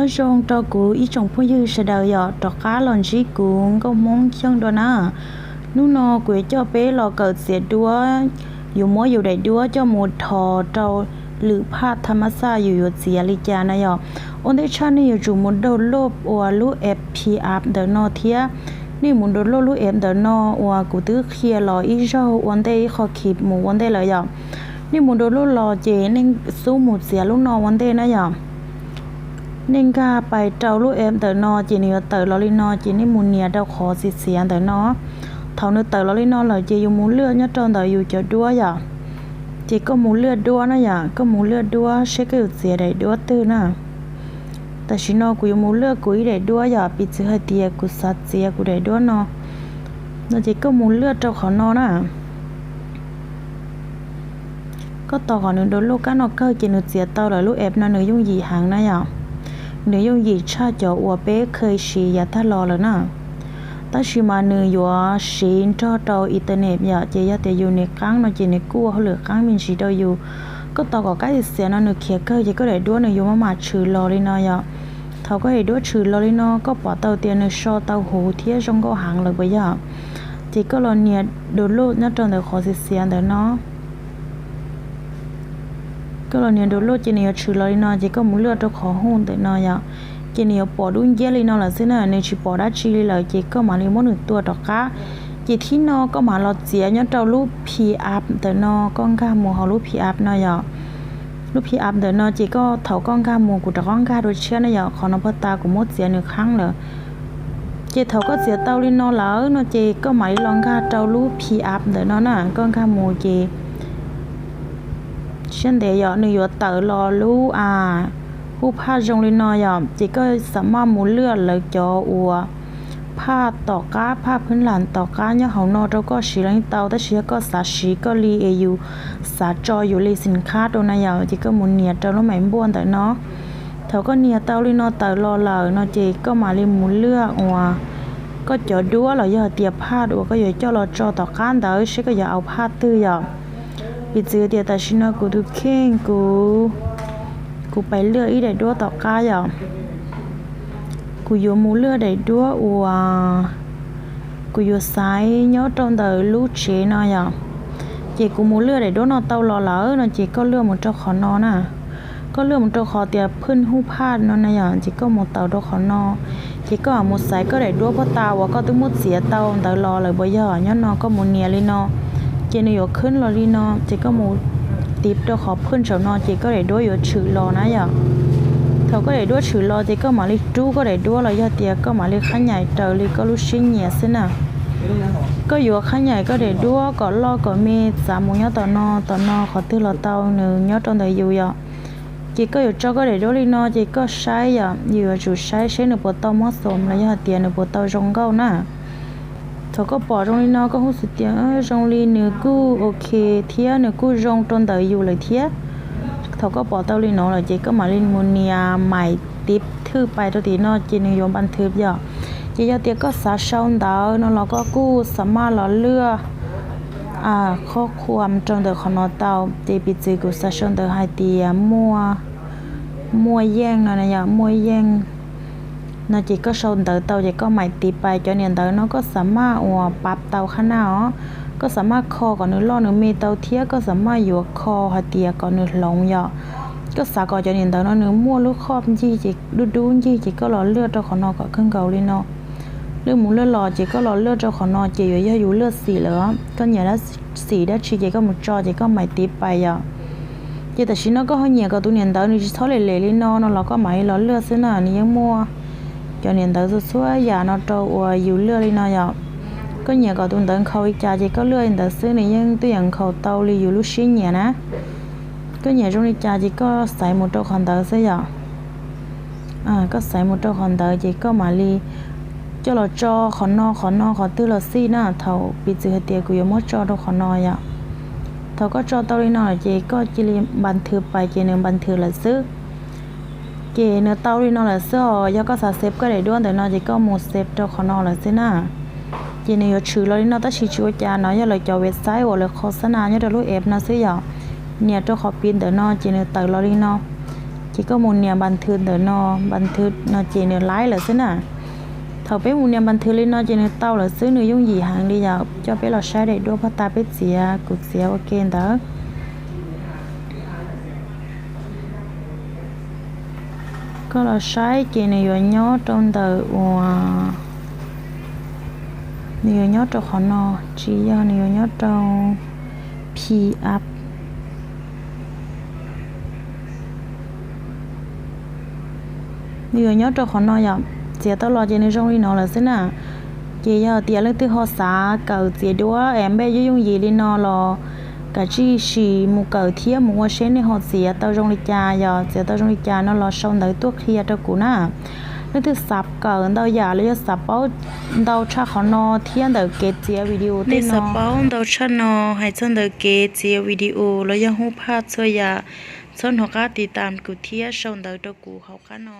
nhớ rong cho cú ý trong phong dư sẽ đào dọ trọ cá lòn chí cú có mong chân đó na nú no quỷ cho bé lò cờเสียดัวอยู่มัวอยู่ได้ดัวเจ้าหมดทอเจ้าหรือพาธรรมศาสตร์อยู่เสียลิจานะยออนได้ชานี่อยู่จุมุนโดโลบอวลูเอฟพีอัพเดนอเทียนี่มุนโดโลลูเอฟเดนออวกูตื้อเคลียร์ลออีเจ้าวันได้ขอขีบหมูวันได้เลยยอนี่มุนโดโลรอเจนิ่งสู้หมูเสียลูกนอวันได้นะยอนิ่งกาไปเจ้าลูกเอฟเดนอจีนี่เตอร์ลอลินอจีนี่มุนเนียเดาขอสิเสียเดนอเท่านึกเตอร์ลอลินอเลยจีอยู่มูเลือดเนี่ยจนเตออยู่จะดัวยอจีก็มูเลือดดัวนะยอก็มูเลือดดัวเช็คอยู่เสียได้ดัวตื้อนะแต่ชิโนกูยังมูเลือกกูอีได้ด้วยอย่าปิดเสื้อเตียกูสัตเสียกูได้ด้วยเนาะแล้วจีก็มูเลือดเจ้าของนอน่ะก็ต่อก่อนหนึ่งโดนลูกกันนอกเกอร์กินหนึ่งเสียเต้าเลยลูกเอฟนะหนึ่งยุ่งหยีหางนะอย่าหนึ่งยุ่งหยีชาจ่ออัวเป๊เคยชีอย่าท่ารอเลยนะแต่ชิมาหนึ่งอยู่ชีนจ่อเต้าอินเทอร์เน็ตอย่าเจียแต่อยู่ในกลางนอจีในกู้เขาเหลือกลางมินชีเต้าอยู่ก็ต่อก่อนใกล้เสียนะหนึ่งเขียเกอร์จีก็ได้ด้วยหนึ่งอยู่มาชื่อรอเลยนะอย่าเขาก็ให้ด้วยชื่อลอลินอก็ปอเตาเตียนชอเตาหูเที่ยจงก็หางเลยไปย่าจีก็รอเนี่ยโดนลูกน่าจนแต่ขอเสียแต่เนาะก็รอเนี่ยโดนลูกจีเนี่ยชื่อลอลินอจีก็มุ่งเลือดตัวขอหุ่นแต่เนาะย่าจีเนี่ยปอดุ้งเยลินอละสินะเนี่ยชีปอดัชชีเลยจีก็มาลิมหนึ่งตัวดอกก้าจีที่นอก็มาลอเสียเนี่ยเจ้าลูกพีอัพแต่นอก้องก้าหมูเขาลูกพีอัพเนาะย่าลูกพี่อัพเดินนอจีก็เถาก้องก้ามูกูตะก้องก้าโดยเชื่อนะอย่าขอนพตากูมดเสียหนึ่งครั้งเลยเจเถาก็เสียเต้าลินนอแล้วนอเจก็หมายลองก้าเจ้าลูกพี่อัพเดินนอน่ะก้องก้ามูเจเช่นเดียวหนึ่งอยู่เต๋อรอลูผู้พาจงลินนออย่าจีก็สามารถมูเลือดเลยจออัวผ้าต่อก้าผ้าพื้นหลานต่อก้าเนี่ยเขานอเราก็ชีลังเตาแต่เชียก็สาชีก็รีเอยูสาจออยู่รีสินค้าตัวนายาวจีก็มุนเนียเจ้าแล้วหมายบ้วนแต่เนาะเขาก็เนียเตาลีนอเตอรอเหล่าเนาะจีก็มาลีมุนเลือกอัวก็จอดัวเราอย่าเตียผ้าดัวก็อย่าเจ้าเราจอต่อก้านเตอเชียก็อย่าเอาผ้าตื้ออย่าปิดเจือเดียแต่ชินะกูดูเข่งกูไปเลือกอีได้ดัวต่อก้าอย่ากูอยู่มูเลือดได้ด้วยอัวกูอยู่สายnhớ trong đời lũ trẻ nó ya chịกูมูเลือดได้ด้วยนอเตาหล่อเหลาเนาะchịก็เลือกmộtเจ้าขอนอน่ะก็เลือกmộtเจ้าขอเตียพื้นหูพาดเนาะนะya chịก็mộtเตาด้วยขอนอchịก็mộtสายก็ได้ด้วยเพราะตาว่าก็ต้องมุดเสียเตาเตารอเลยบ่ย่อย้อนนอก็มูเนียลินอchịนี่อยู่ขึ้นรอลินอchịก็มูติบด้วยขอพื้นเฉานอchịก็ได้ด้วยอยู่ชื่อรอนะyaเขาก็ได้ด้วยชื่อรอจีก็มาลิจูก็ได้ด้วยเลยยอดเตียก็มาลิขั้นใหญ่เตอลิก็รู้ชิ้นเหนียสินะก็อยู่ขั้นใหญ่ก็ได้ด้วยก็รอก็มีสามมุ้งยอดต่อนอขอตื้อเราเตาหนึ่งยอดตอนเดียวอยู่อ่ะจีก็อยู่เจ้าก็ได้ด้วยลินอจีก็ใช้อ่ะอยู่จุดใช้หนึ่งปวดเตาหม้อสมแล้วยอดเตียหนึ่งปวดเตาจงเก้าน่ะเขาก็ปอจงลินอก็หูสุดเตียจงลีหนึ่งกู้โอเคเทียหนึ่งกู้จงตอนเดียวอยู่เลยเทียเขาก็ปอเต้าลินอเลยเจ๊ก็มาลินมูเนียใหม่ติบทื่อไปตัวตีนอจีนิยมบันทึกย่อเจ๊ยอเตียก็สาช่องดาวนอเราก็กู้สามารถหล่อเลือข้อความจงเดอของนอเตาเจปิจิกุสาช่องเดอไฮเตียมัวแย่งนะนะย่ามัวแย่งนอเจ๊ก็ช่องเดอเตาเจ๊ก็ใหม่ติบไปจนเนี่ยเดอเนาะก็สามารถปรับเตาข้างหน้าก็สามารถคอก่อนนึงล่อนึงมีเตาเทียก็สามารถอยู่คอหาเตียก่อนนึงหลงย่อก็สาก่อนจะเห็นเตาเนาะนึงมั่วลูกครอบยี่จิดูยี่จิก็หล่อเลือดเจ้าของนอก็ขึ้นเกาเลยเนาะเรื่องหมูเลือดหล่อจิก็หล่อเลือดเจ้าของนอจิอยู่เลือดสีเหลือก็เนี่ยแล้วสีได้ชีจิก็หมดจอจิก็ไม่ติดไปย่อจิแต่ชิ้นนั้นก็เขาเนี่ยก็ตัวเนี่ยเตานี่เท่าเละๆเลยเนาะเราก็ไม่หล่อเลือดซะหน่ะนี่ยังมั่วจะเนี่ยเตาสวยๆอย่าเนาะเจ้าอยู่เลือดเลยเนาะย่อก็เนี่ยก็ตุนเดินเขาอีกจ่าจีก็เลื่อนแต่ซื้อในยังตัวอย่างเขาเตาลีอยู่ลูกชิ้นเนี่ยนะก็เนี่ยตรงนี้จ่าจีก็ใส่หมดตัวคอนเตอร์ซะอย่างก็ใส่หมดตัวคอนเตอร์จีก็มาลีเจ้าเราจอขอนอขอตื้อเราซี่น่ะเท่าปิดจือเตียกูยังมดจอตัวขอนอย่าเท่าก็จอเตาลีน่ะจีก็จีรีบันทึกไปจีหนึ่งบันทึกละซื้อเกเนื้อเตาลีน่ะละซื้อยาก็สาเซฟก็ได้ด้วยแต่นอจีก็หมดเซฟตัวขอนอละซื้อน่ะจีนี่ชื่อเราเนี่ยต้องชื่อจานเนาะอย่าเลยจะเว็บไซต์ว่าเลยโฆษณาเนี่ยเราลูกเอฟนะซื้ออย่างเนี่ยตัวขอปีนเดี๋ยวนอจีนี่เตอร์เราเนี่ยเนาะ chỉ có một nhà bàn thường đỡ nó bàn thường nó chỉ nửa lái là xứ nè thầu bé một nhà bàn thường lên nó chỉ nửa tàu là xứ nửa dùng gì hàng đi giờ cho bé là sai để đua phát ta bé xìa cục xìa ok đó có là sai chỉ nửa nhớ trong đời nửa nhớ trong khó nó chỉ do nửa nhớ trong p up nửa nhớ trong khó nó vậy chỉ tao lo chỉ nửa trong đi nó là thế nào chỉ giờ tiền lên từ họ xã cầu chỉ đua em bé dùng gì đi nó lo cả chi xì một cầu thiê một hoa sen này họ chỉ tao trong đi cha giờ chỉ tao trong đi cha nó lo xong tới tuốt kia cho cũ nè nó từ sập cầu tao giờ lấy sập bao tao chắc họ nó thiên tới cái chia video tên nó sập bao tao chắc nó hay chân tới cái chia video lấy những hộp hát cho giờ xong họ cá tì tạm cũ thiê xong tới cho cũ họ cá nó